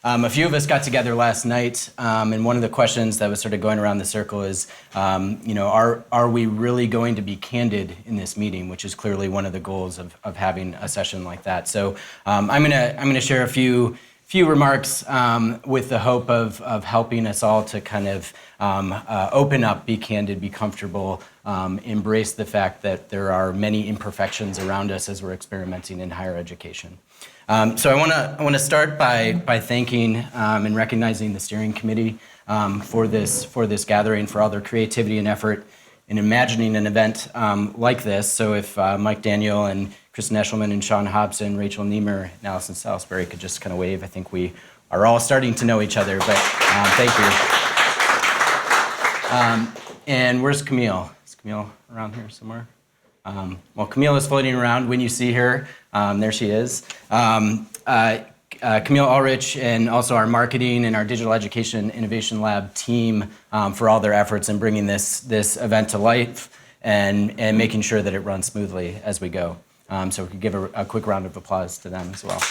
A few of us got together last night, and one of the questions that was sort of going around the circle is, are we really going to be candid in this meeting, which is clearly one of the goals of having a session like that. So I'm gonna share a few remarks with the hope of helping us all to kind of open up, be candid, be comfortable, embrace the fact that there are many imperfections around us as we're experimenting in higher education. So I want to start by thanking and recognizing the steering committee for this gathering, for all their creativity and effort in imagining an event like this. So if Mike Daniel and Kristen Eshelman and Sean Hobson, Rachel Niemer, and Allison Salisbury could just kind of wave, I think we are all starting to know each other, but thank you. And where's Camille? Is Camille around here somewhere? Well, Camille is floating around. When you see her, there she is. Camille Ulrich and also our marketing and our digital education innovation lab team for all their efforts in bringing this event to life and making sure that it runs smoothly as we go. So we could give a quick round of applause to them as well.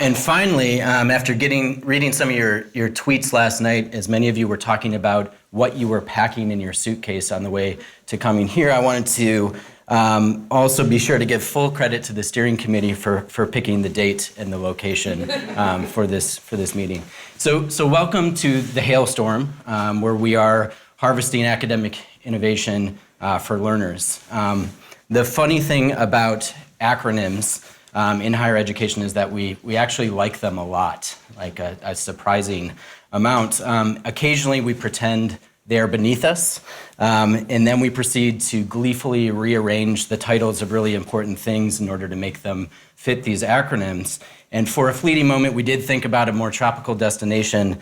And finally, after reading some of your tweets last night, as many of you were talking about what you were packing in your suitcase on the way to coming here, I wanted to also be sure to give full credit to the steering committee for picking the date and the location for this meeting. So welcome to the Hailstorm, where we are harvesting academic innovation for learners. The funny thing about acronyms in higher education is that we actually like them a lot, like a surprising amount. Occasionally we pretend they are beneath us, and then we proceed to gleefully rearrange the titles of really important things in order to make them fit these acronyms. And for a fleeting moment, we did think about a more tropical destination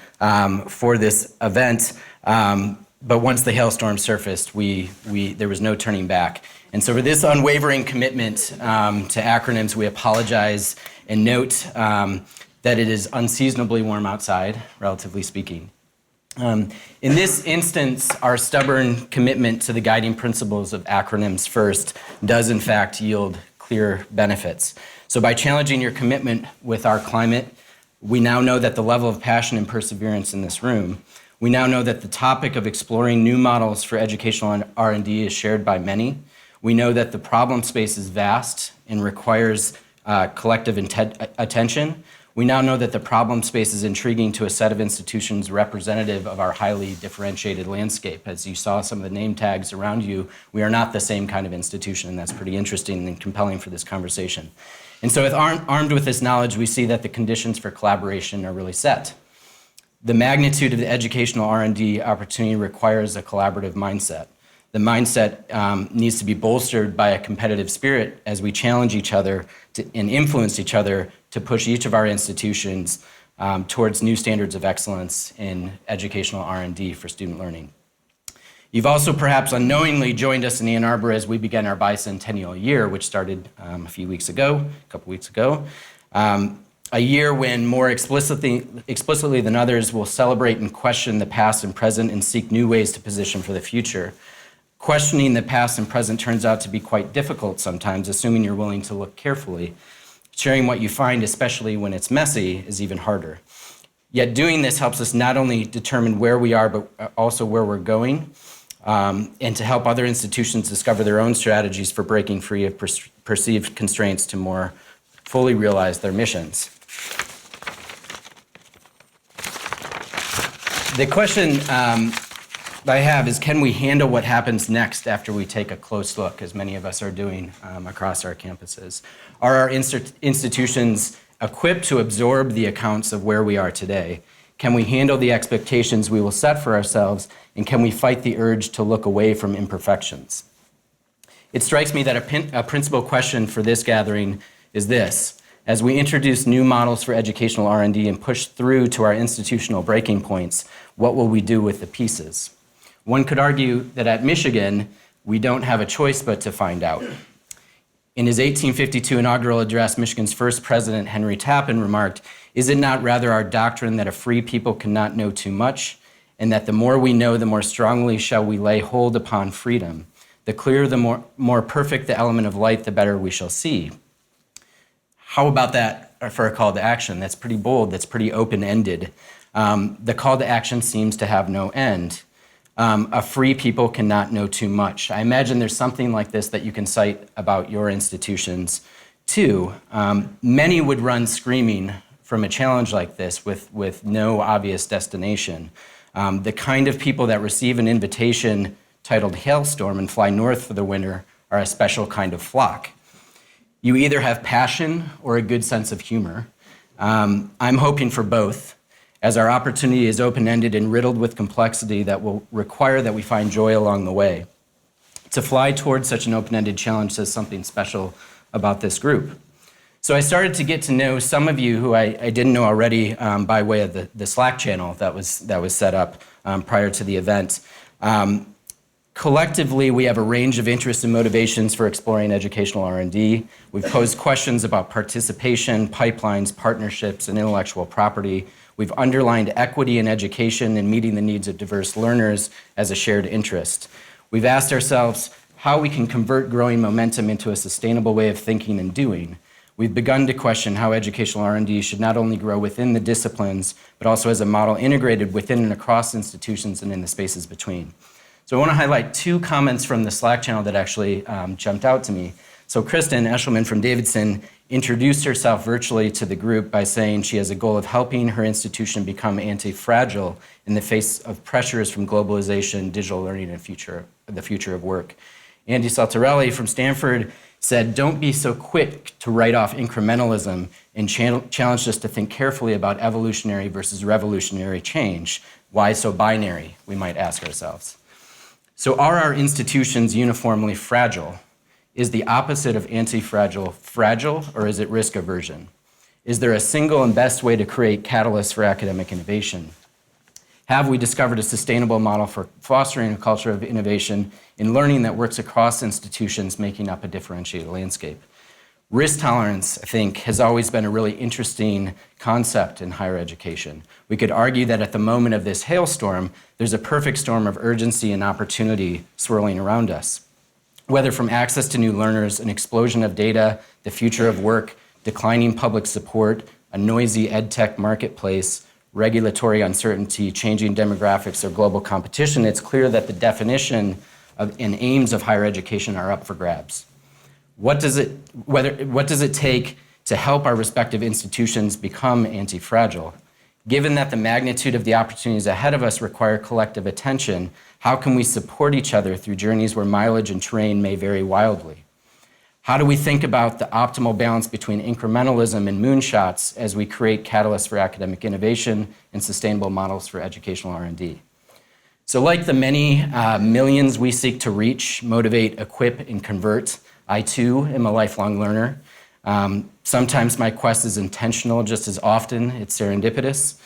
for this event, but once the hailstorm surfaced, there was no turning back. And so for this unwavering commitment to acronyms, we apologize and note that it is unseasonably warm outside, relatively speaking. In this instance, our stubborn commitment to the guiding principles of acronyms first does in fact yield clear benefits. So by challenging your commitment with our climate, we now know that the level of passion and perseverance in this room. We now know that the topic of exploring new models for educational R&D is shared by many. We know that the problem space is vast and requires collective attention. We now know that the problem space is intriguing to a set of institutions representative of our highly differentiated landscape. As you saw some of the name tags around you, we are not the same kind of institution, and that's pretty interesting and compelling for this conversation. And so armed with this knowledge, we see that the conditions for collaboration are really set. The magnitude of the educational R&D opportunity requires a collaborative mindset. The mindset needs to be bolstered by a competitive spirit as we challenge each other and influence each other to push each of our institutions towards new standards of excellence in educational R&D for student learning. You've also perhaps unknowingly joined us in Ann Arbor as we began our bicentennial year, which started a couple weeks ago. A year when more explicitly than others will celebrate and question the past and present and seek new ways to position for the future. Questioning the past and present turns out to be quite difficult sometimes, assuming you're willing to look carefully. Sharing what you find, especially when it's messy, is even harder. Yet doing this helps us not only determine where we are, but also where we're going, and to help other institutions discover their own strategies for breaking free of perceived constraints to more fully realize their missions. The question I have is, can we handle what happens next after we take a close look, as many of us are doing across our campuses? Are our institutions equipped to absorb the accounts of where we are today? Can we handle the expectations we will set for ourselves, and can we fight the urge to look away from imperfections? It strikes me that a principal question for this gathering is this: as we introduce new models for educational R&D and push through to our institutional breaking points, what will we do with the pieces? One could argue that at Michigan, we don't have a choice but to find out. In his 1852 inaugural address, Michigan's first president, Henry Tappan, remarked, "Is it not rather our doctrine that a free people cannot know too much, and that the more we know, the more strongly shall we lay hold upon freedom? The clearer, the more perfect the element of light, the better we shall see." How about that for a call to action. That's pretty bold. That's pretty open-ended. The call to action seems to have no end. A free people cannot know too much. I imagine there's something like this that you can cite about your institutions too. Many would run screaming from a challenge like this with no obvious destination. The kind of people that receive an invitation titled Hailstorm and fly north for the winter are a special kind of flock. You either have passion or a good sense of humor. I'm hoping for both, as our opportunity is open-ended and riddled with complexity that will require that we find joy along the way. To fly towards such an open-ended challenge says something special about this group. So I started to get to know some of you who I didn't know already by way of the Slack channel that was set up prior to the event. Collectively, we have a range of interests and motivations for exploring educational R&D. We've posed questions about participation, pipelines, partnerships, and intellectual property. We've underlined equity in education and meeting the needs of diverse learners as a shared interest. We've asked ourselves how we can convert growing momentum into a sustainable way of thinking and doing. We've begun to question how educational R&D should not only grow within the disciplines, but also as a model integrated within and across institutions and in the spaces between. So I want to highlight two comments from the Slack channel that actually jumped out to me. So Kristen Eshelman from Davidson introduced herself virtually to the group by saying she has a goal of helping her institution become anti-fragile in the face of pressures from globalization, digital learning, and the future of work. Andy Saltarelli from Stanford said, don't be so quick to write off incrementalism and challenged us to think carefully about evolutionary versus revolutionary change. Why so binary, we might ask ourselves. So are our institutions uniformly fragile? Is the opposite of anti-fragile fragile, or is it risk aversion? Is there a single and best way to create catalysts for academic innovation? Have we discovered a sustainable model for fostering a culture of innovation in learning that works across institutions, making up a differentiated landscape? Risk tolerance, I think, has always been a really interesting concept in higher education. We could argue that at the moment of this hailstorm, there's a perfect storm of urgency and opportunity swirling around us. Whether from access to new learners, an explosion of data, the future of work, declining public support, a noisy ed tech marketplace, regulatory uncertainty, changing demographics, or global competition, it's clear that the definition and aims of higher education are up for grabs. What does it take to help our respective institutions become anti-fragile? Given that the magnitude of the opportunities ahead of us require collective attention, how can we support each other through journeys where mileage and terrain may vary wildly? How do we think about the optimal balance between incrementalism and moonshots as we create catalysts for academic innovation and sustainable models for educational R&D? So like the many millions we seek to reach, motivate, equip, and convert, I too am a lifelong learner. Sometimes my quest is intentional, just as often it's serendipitous.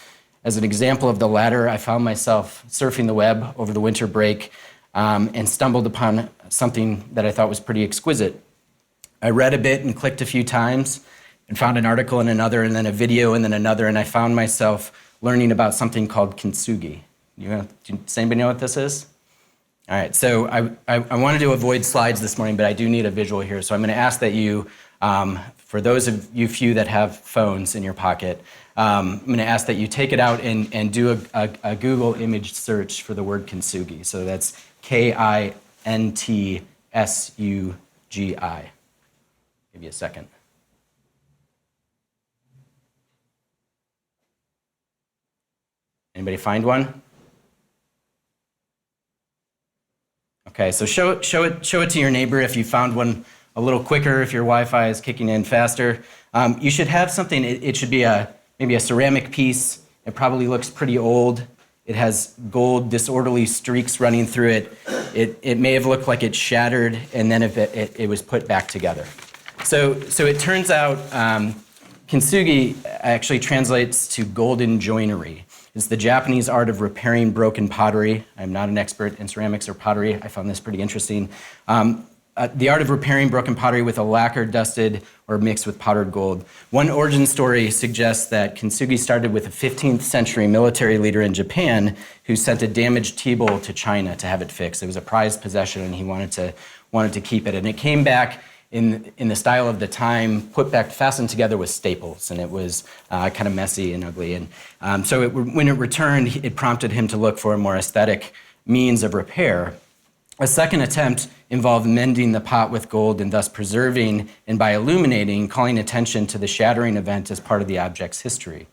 As an example of the latter, I found myself surfing the web over the winter break and stumbled upon something that I thought was pretty exquisite. I read a bit and clicked a few times and found an article and another and then a video and then another, and I found myself learning about something called kintsugi. Does anybody know what this is? All right, so I wanted to avoid slides this morning, but I do need a visual here. So I'm going to ask that you, for those of you few that have phones in your pocket, I'm going to ask that you take it out and do a Google image search for the word kintsugi. So that's Kintsugi. Give you a second. Anybody find one? Okay, so show it to your neighbor if you found one a little quicker, if your Wi-Fi is kicking in faster. You should have something, it should be maybe a ceramic piece. It probably looks pretty old. It has gold disorderly streaks running through it. It may have looked like it shattered and then it was put back together. So it turns out kintsugi actually translates to golden joinery. It's the Japanese art of repairing broken pottery. I'm not an expert in ceramics or pottery. I found this pretty interesting. The art of repairing broken pottery with a lacquer dusted or mixed with powdered gold. One origin story suggests that kintsugi started with a 15th century military leader in Japan who sent a damaged tea bowl to China to have it fixed. It was a prized possession and he wanted to keep it. And it came back in the style of the time, put back, fastened together with staples, and it was kind of messy and ugly. And so when it returned, it prompted him to look for a more aesthetic means of repair. A second attempt involved mending the pot with gold and thus preserving, and by illuminating, calling attention to the shattering event as part of the object's history.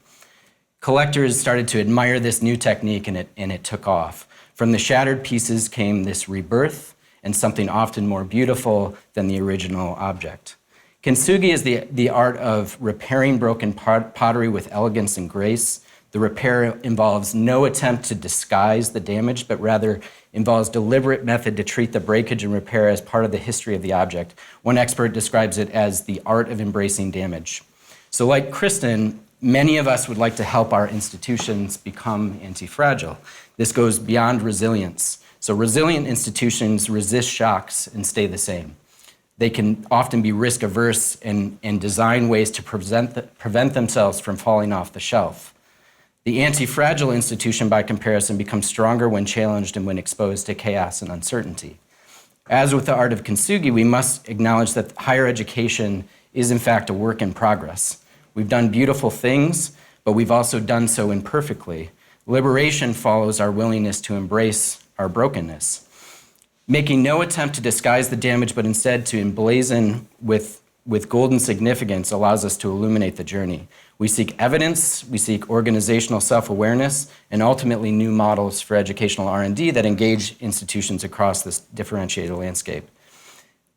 Collectors started to admire this new technique, and it took off. From the shattered pieces came this rebirth and something often more beautiful than the original object. Kintsugi is the art of repairing broken pottery with elegance and grace. The repair involves no attempt to disguise the damage, but rather involves deliberate method to treat the breakage and repair as part of the history of the object. One expert describes it as the art of embracing damage. So like Kristen, many of us would like to help our institutions become anti-fragile. This goes beyond resilience. So resilient institutions resist shocks and stay the same. They can often be risk averse and design ways to prevent themselves from falling off the shelf. The anti-fragile institution, by comparison, becomes stronger when challenged and when exposed to chaos and uncertainty. As with the art of kintsugi, we must acknowledge that higher education is in fact a work in progress. We've done beautiful things, but we've also done so imperfectly. Liberation follows our willingness to embrace our brokenness. Making no attempt to disguise the damage, but instead to emblazon with golden significance allows us to illuminate the journey. We seek evidence, we seek organizational self-awareness, and ultimately new models for educational R&D that engage institutions across this differentiated landscape.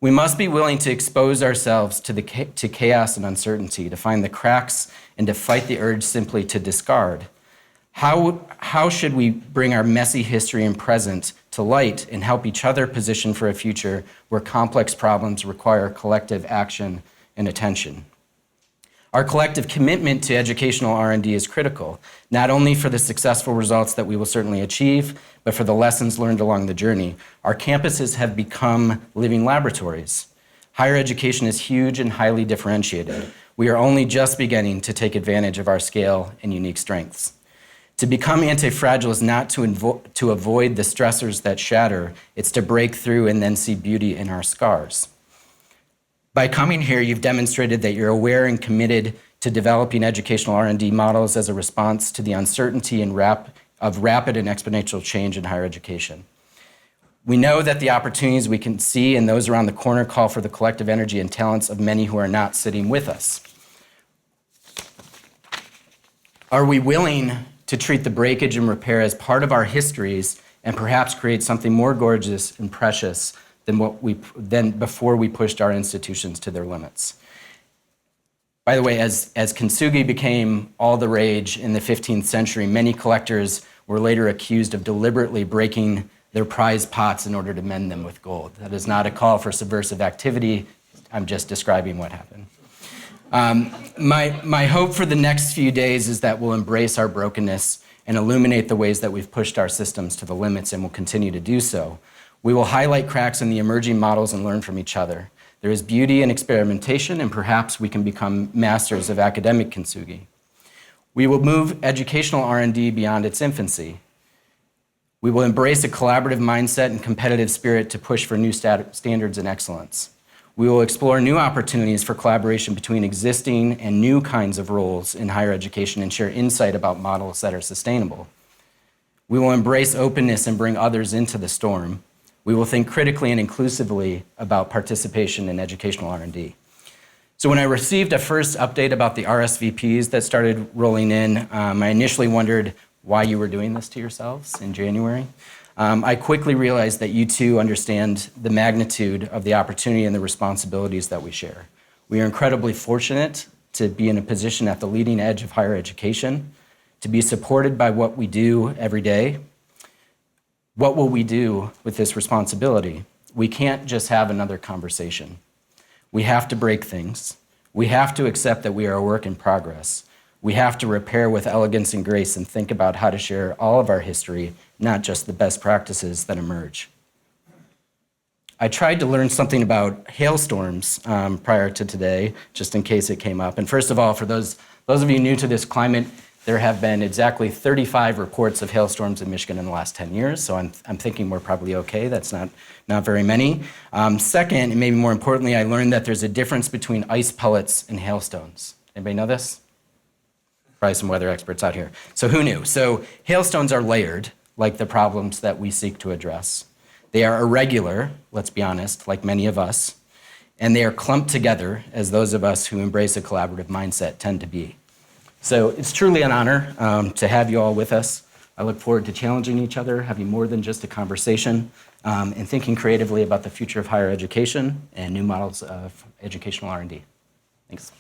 We must be willing to expose ourselves to chaos and uncertainty, to find the cracks, and to fight the urge simply to discard. How should we bring our messy history and present to light and help each other position for a future where complex problems require collective action and attention? Our collective commitment to educational R&D is critical, not only for the successful results that we will certainly achieve, but for the lessons learned along the journey. Our campuses have become living laboratories. Higher education is huge and highly differentiated. We are only just beginning to take advantage of our scale and unique strengths. To become anti-fragile is not to avoid the stressors that shatter, it's to break through and then see beauty in our scars. By coming here, you've demonstrated that you're aware and committed to developing educational R&D models as a response to the uncertainty and of rapid and exponential change in higher education. We know that the opportunities we can see and those around the corner call for the collective energy and talents of many who are not sitting with us. Are we willing to treat the breakage and repair as part of our histories and perhaps create something more gorgeous and precious than before we pushed our institutions to their limits? By the way, as kintsugi became all the rage in the 15th century, many collectors were later accused of deliberately breaking their prized pots in order to mend them with gold. That is not a call for subversive activity. I'm just describing what happened. My hope for the next few days is that we'll embrace our brokenness and illuminate the ways that we've pushed our systems to the limits and will continue to do so. We will highlight cracks in the emerging models and learn from each other. There is beauty in experimentation, and perhaps we can become masters of academic kintsugi. We will move educational R&D beyond its infancy. We will embrace a collaborative mindset and competitive spirit to push for new standards and excellence. We will explore new opportunities for collaboration between existing and new kinds of roles in higher education and share insight about models that are sustainable. We will embrace openness and bring others into the storm. We will think critically and inclusively about participation in educational R&D. So when I received a first update about the RSVPs that started rolling in, I initially wondered why you were doing this to yourselves in January. I quickly realized that you too understand the magnitude of the opportunity and the responsibilities that we share. We are incredibly fortunate to be in a position at the leading edge of higher education, to be supported by what we do every day. What will we do with this responsibility? We can't just have another conversation. We have to break things. We have to accept that we are a work in progress. We have to repair with elegance and grace and think about how to share all of our history, not just the best practices that emerge. I tried to learn something about hailstorms prior to today, just in case it came up. And first of all, for those of you new to this climate There have been exactly 35 reports of hailstorms in Michigan in the last 10 years, so I'm thinking we're probably okay. That's not very many. Second, and maybe more importantly, I learned that there's a difference between ice pellets and hailstones. Anybody know this? Probably some weather experts out here. So who knew? So hailstones are layered, like the problems that we seek to address. They are irregular, let's be honest, like many of us, and they are clumped together, as those of us who embrace a collaborative mindset tend to be. So it's truly an honor to have you all with us. I look forward to challenging each other, having more than just a conversation, and thinking creatively about the future of higher education and new models of educational R&D. Thanks.